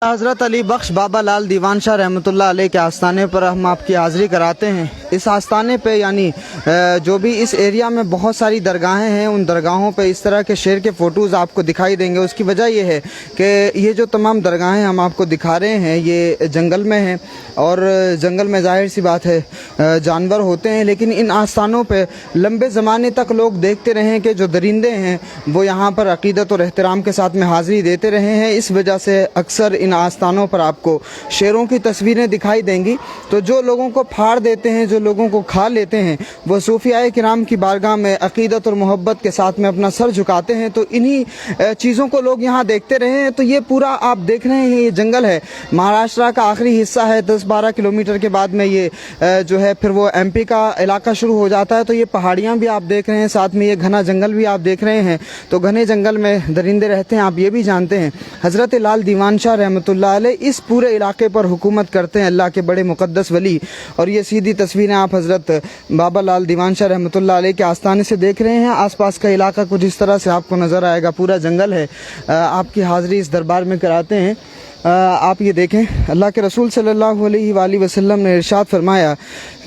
हज़रत अली बख्श बाबा लाल दीवान शाह रहमतुल्लाह अलैह के आस्थाने पर हम आपकी हाज़िरी कराते हैं। इस आस्थाने पे यानी जो भी इस एरिया में बहुत सारी दरगाहें हैं, उन दरगाहों पे इस तरह के शेर के फ़ोटोज़ आपको दिखाई देंगे। उसकी वजह ये है कि ये जो तमाम दरगाहें हम आपको दिखा रहे हैं ये जंगल में हैं, और जंगल में ज़ाहिर सी बात है जानवर होते हैं, लेकिन इन आस्थानों पे लंबे ज़माने तक लोग देखते रहे हैं कि जो दरिंदे हैं वो यहाँ पर अक़ीदत और एहतराम के साथ में हाज़िरी देते रहे हैं। इस वजह से अक्सर इन आस्थानों पर आपको शेरों की तस्वीरें दिखाई देंगी। तो जो लोगों को फाड़ देते हैं, जो लोगों को खा लेते हैं, वो सूफियाए किराम की बारगाह में अक़ीदत और मोहब्बत के साथ में अपना सर झुकाते हैं। तो इन्हीं चीज़ों को लोग यहाँ देखते रहे हैं। तो ये पूरा आप देख रहे हैं, ये जंगल है, महाराष्ट्र का आखिरी हिस्सा है। 10-12 किलोमीटर के बाद में ये जो है फिर वो MP का इलाका शुरू हो जाता है। तो ये पहाड़ियाँ भी आप देख रहे हैं, साथ में ये घना जंगल भी आप देख रहे हैं। तो घने जंगल में दरिंदे रहते हैं, आप ये भी जानते हैं। हज़रत लाल दीवान शाह रहमतुल्लाह अलैह इस पूरे इलाके पर हुकूमत करते हैं, अल्लाह के बड़े मुक़द्दस वली। और ये सीधी तस्वीरें आप हज़रत बाबा लाल दीवान शाह रहमतुल्लाह अलैह के आस्थाने से देख रहे हैं। आसपास का इलाका कुछ इस तरह से आपको नज़र आएगा, पूरा जंगल है। आपकी हाज़िरी इस दरबार में कराते हैं। आप ये देखें, अल्लाह के रसूल सल्लल्लाहु अलैहि वसल्लम ने इरशाद फरमाया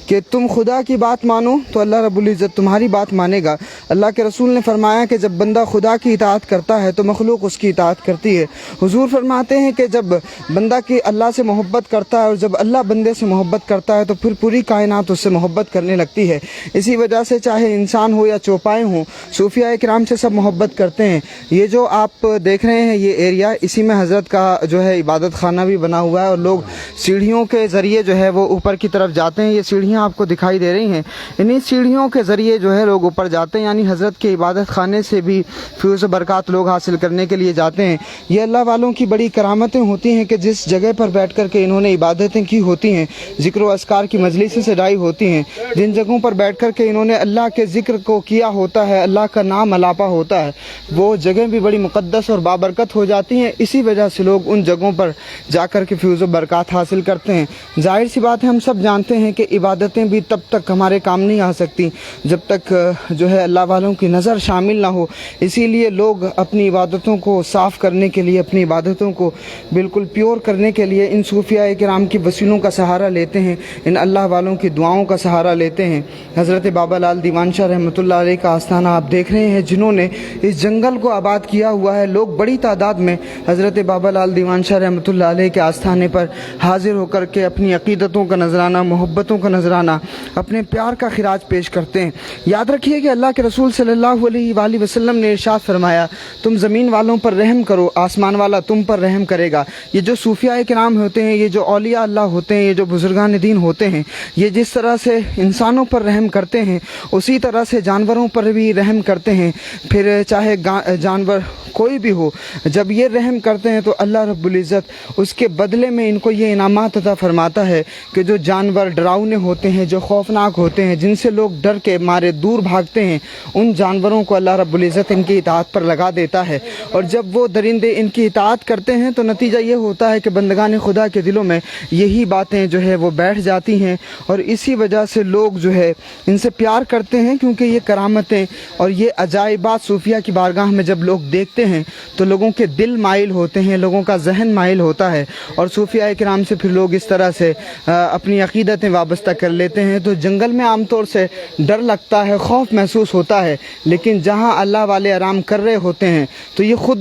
कि तुम खुदा की बात मानो तो अल्लाह रब्बुल इज़्ज़त तुम्हारी बात मानेगा। अल्लाह के रसूल ने फरमाया कि जब बंदा खुदा की इताअत करता है तो मखलूक उसकी इताअत करती है। हुजूर फरमाते हैं कि जब बंदा की अल्लाह से मोहब्बत करता है और जब अल्लाह बंदे से मोहब्बत करता है तो फिर पूरी कायनात उससे मोहब्बत करने लगती है। इसी वजह से चाहे इंसान हो या चौपाए हों, सूफिया किराम से सब मोहब्बत करते हैं। ये जो आप देख रहे हैं ये एरिया, इसी में हज़रत का जो है इबादत खाना भी बना हुआ है, और लोग सीढ़ियों के ज़रिए जो है वो ऊपर की तरफ जाते हैं। ये सीढ़ियाँ आपको दिखाई दे रही हैं, इन्हीं सीढ़ियों के ज़रिए जो है लोग ऊपर जाते हैं, यानी हज़रत के इबादत खाने से भी फ्यूज़ बरक़ात लोग हासिल करने के लिए जाते हैं। ये अल्लाह वालों की बड़ी करामतें होती हैं कि जिस जगह पर बैठ कर के इन्होंने इबादतें की होती हैं, ज़िक्र व अस्कार की मजलिसें सजाई होती हैं, जिन जगहों पर बैठ कर के इन्होंने अल्लाह के ज़िक्र को किया होता है, अल्लाह का नाम अलापा होता है, वो जगह भी बड़ी मुक़द्दस और बाबरकत हो जाती हैं। इसी वजह से लोग उन जगहों पर जाकर के फ्यूज़ बरक़ात हासिल करते हैं। ज़ाहिर सी बात है, हम सब जानते हैं कि इबादतें भी तब तक हमारे काम नहीं आ सकती जब तक जो है अल्लाह वालों की नज़र शामिल ना हो। इसीलिए लोग अपनी इबादतों को साफ़ करने के लिए, अपनी इबादतों को बिल्कुल प्योर करने के लिए इन सूफिया किराम की वसीलों का सहारा लेते हैं, इन अल्लाह वालों की दुआओं का सहारा लेते हैं। हज़रत बाबा लाल दीवान शाह रहमतुल्लाह अलैह का आस्थाना आप देख रहे हैं, जिन्होंने इस जंगल को आबाद किया हुआ है। लोग बड़ी तादाद में हज़रत बाबा लाल दीवान शाह रहमतुल्लाह अलैह के आस्थाने पर हाजिर होकर के अपनी अक़ीदतों का नजराना, मोहब्बतों का नजराना, अपने प्यार का खिराज पेश करते हैं। याद रखिए कि अल्लाह के रसूल सल्लल्लाहु अलैहि वसल्लम ने इरशाद फरमाया, तुम ज़मीन वालों पर रहम करो, आसमान वाला तुम पर रहम करेगा। ये जो सूफिया किराम होते हैं, ये जो औलिया अल्लाह होते हैं, ये जो बुजुर्गान दीन होते हैं, ये जिस तरह से इंसानों पर रहम करते हैं उसी तरह से जानवरों पर भी रहम करते हैं। फिर चाहे जानवर कोई भी हो, जब ये रहम करते हैं तो अल्लाह रब्बुल इज़्ज़त उसके बदले में इनको ये इनामात अता फरमाता है कि जो जानवर डरावने होते हैं, जो खौफनाक होते हैं, जिनसे लोग डर के मारे दूर भागते हैं, उन जानवरों को अल्लाह रब्बुल इज़्ज़त इनकी इताअत पर लगा देता है। और जब वो दरिंदे इनकी इताअत करते हैं तो नतीजा ये होता है कि बंदगान खुदा के दिलों में यही बातें जो है वो बैठ जाती हैं, और इसी वजह से लोग जो है इनसे प्यार करते हैं, क्योंकि ये करामतें और ये अजाइबात सूफिया की बारगाह में जब लोग देखते हैं तो लोगों के दिल माइल होते हैं, लोगों का जहन माइल होता है, और सूफिया किराम से फिर लोग इस तरह से अपनी अक़ीदतें वाबस्ता कर लेते हैं। तो जंगल में आमतौर से डर लगता है, खौफ महसूस होता है, लेकिन जहाँ अल्लाह वाले आराम कर रहे होते हैं तो ये खुद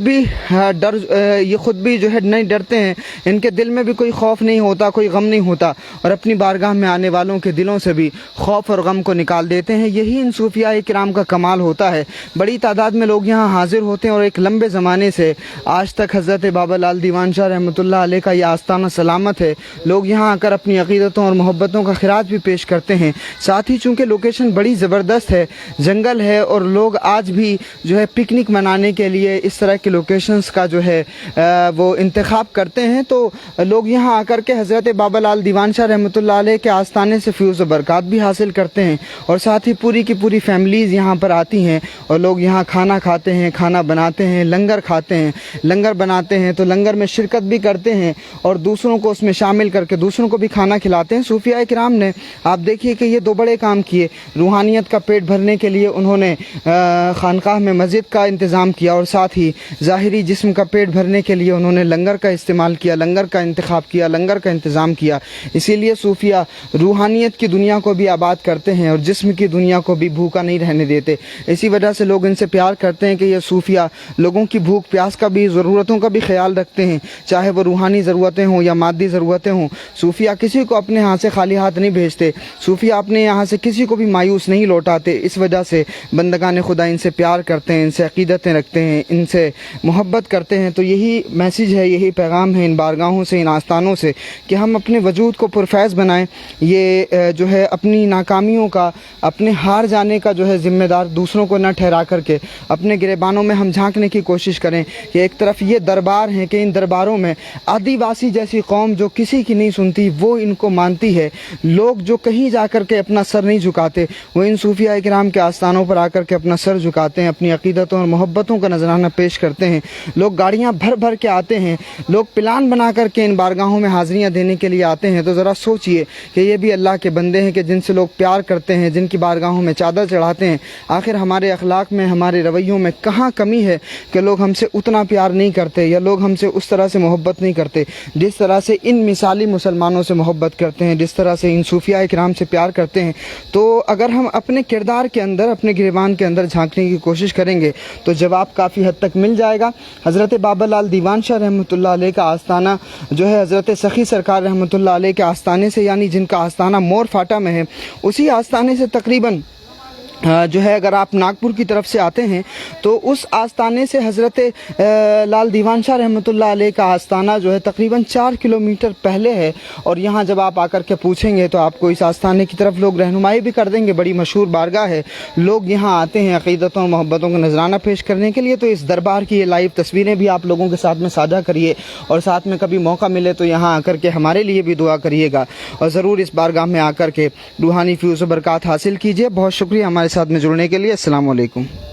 भी जो है नहीं डरते हैं, इनके दिल में भी कोई खौफ नहीं होता, कोई गम नहीं होता, और अपनी बारगाह में आने वालों के दिलों से भी खौफ और गम को निकाल देते हैं। यही इन सूफिया किराम का कमाल होता है। बड़ी तादाद में लोग यहाँ हाजिर होते हैं, और एक लंबे ज़माने से आज तक हज़रत बाबा लाल दीवान शाह रहमतुल्लाह अलैह का ये आस्थाना सलामत है। लोग यहाँ आकर अपनी अक़ीदतों और मोहब्बतों का खिराज भी पेश करते हैं। साथ ही चूँकि लोकेशन बड़ी ज़बरदस्त है, जंगल है, और लोग आज भी जो है पिकनिक मनाने के लिए इस तरह के लोकेशंस का जो है वो इंतखाब करते हैं। तो लोग यहाँ आकर के हज़रत बाबा लाल दीवान शाह रहमतुल्लाह अलैह के आस्थाने से फ्यूज़ बरक़ात भी हासिल करते हैं, और साथ ही पूरी की पूरी फैमिलीज़ यहाँ पर आती हैं, और लोग यहाँ खाना खाते हैं, खाना बनाते हैं, लंगर खाते हैं, लंगर बनाते हैं, तो लंगर में शिरकत भी करते हैं और दूसरों को उसमें शामिल करके दूसरों को भी खाना खिलाते हैं। सूफिया किराम ने آپ دیکھیے کہ یہ دو بڑے کام کیے. روحانیت کا پیٹ بھرنے کے لیے انہوں نے خانقاہ میں مسجد کا انتظام کیا، اور ساتھ ہی ظاہری جسم کا پیٹ بھرنے کے لیے انہوں نے لنگر کا استعمال کیا، لنگر کا انتخاب کیا، لنگر کا انتظام کیا. اسی لیے صوفیہ روحانیت کی دنیا کو بھی آباد کرتے ہیں اور جسم کی دنیا کو بھی بھوکا نہیں رہنے دیتے. اسی وجہ سے لوگ ان سے پیار کرتے ہیں کہ یہ صوفیہ لوگوں کی بھوک پیاس کا بھی، ضرورتوں کا بھی خیال رکھتے ہیں، چاہے وہ روحانی ضرورتیں ہوں یا مادی ضرورتیں ہوں. صوفیہ کسی کو اپنے ہاتھ سے خالی ہاتھ نہیں بھیجتے، صوفیہ اپنے یہاں سے کسی کو بھی مایوس نہیں لوٹاتے. اس وجہ سے بندگان خدا ان سے پیار کرتے ہیں، ان سے عقیدتیں رکھتے ہیں، ان سے محبت کرتے ہیں. تو یہی میسیج ہے، یہی پیغام ہے ان بارگاہوں سے، ان آستانوں سے، کہ ہم اپنے وجود کو پرفیض بنائیں. یہ جو ہے اپنی ناکامیوں کا، اپنے ہار جانے کا جو ہے ذمہ دار دوسروں کو نہ ٹھہرا کر کے اپنے گریبانوں میں ہم جھانکنے کی کوشش کریں کہ ایک طرف یہ دربار ہیں کہ ان درباروں میں آدیواسی جیسی قوم جو کسی کی نہیں سنتی وہ ان کو مانتی ہے. لوگ جو کہیں جا کر کے اپنا سر نہیں جھکاتے وہ ان صوفیہ اکرام کے آستانوں پر آ کر کے اپنا سر جھکاتے ہیں، اپنی عقیدتوں اور محبتوں کا نذرانہ پیش کرتے ہیں. لوگ گاڑیاں بھر بھر کے آتے ہیں، لوگ پلان بنا کر کے ان بارگاہوں میں حاضریاں دینے کے لیے آتے ہیں. تو ذرا سوچئے کہ یہ بھی اللہ کے بندے ہیں کہ جن سے لوگ پیار کرتے ہیں، جن کی بارگاہوں میں چادر چڑھاتے ہیں. آخر ہمارے اخلاق میں، ہمارے رویوں میں کہاں کمی ہے کہ لوگ ہم سے اتنا پیار نہیں کرتے یا لوگ ہم سے اس طرح سے محبت نہیں کرتے جس طرح سے ان مثالی مسلمانوں سے محبت کرتے ہیں، جس طرح سے ان صوفیہ اکرام سے پیار کرتے ہیں. تو اگر ہم اپنے کردار کے اندر، اپنے گریبان کے اندر جھانکنے کی کوشش کریں گے تو جواب کافی حد تک مل جائے گا. حضرت بابا لال دیوان شاہ رحمۃ اللہ علیہ کا آستانہ جو ہے حضرت سخی سرکار رحمۃ اللہ علیہ کے آستانے سے، یعنی جن کا آستانہ مور فاٹا میں ہے، اسی آستانے سے تقریباً جو ہے اگر آپ ناگپور کی طرف سے آتے ہیں تو اس آستانے سے حضرت لال دیوان شاہ رحمۃ اللہ علیہ کا آستانہ جو ہے تقریباً 4 کلومیٹر پہلے ہے. اور یہاں جب آپ آ کر کے پوچھیں گے تو آپ کو اس آستانے کی طرف لوگ رہنمائی بھی کر دیں گے. بڑی مشہور بارگاہ ہے، لوگ یہاں آتے ہیں عقیدتوں اور محبتوں کا نذرانہ پیش کرنے کے لیے. تو اس دربار کی یہ لائیو تصویریں بھی آپ لوگوں کے ساتھ میں ساجھا کریے، اور ساتھ میں کبھی موقع ملے تو یہاں آ کر کے ہمارے لیے بھی دعا کریے گا، اور ضرور اس بارگاہ میں آ کر کے روحانی فیوز و برکات حاصل کیجیے. بہت شکریہ ہمارے ساتھ میں جڑنے کے لیے. السلام علیکم.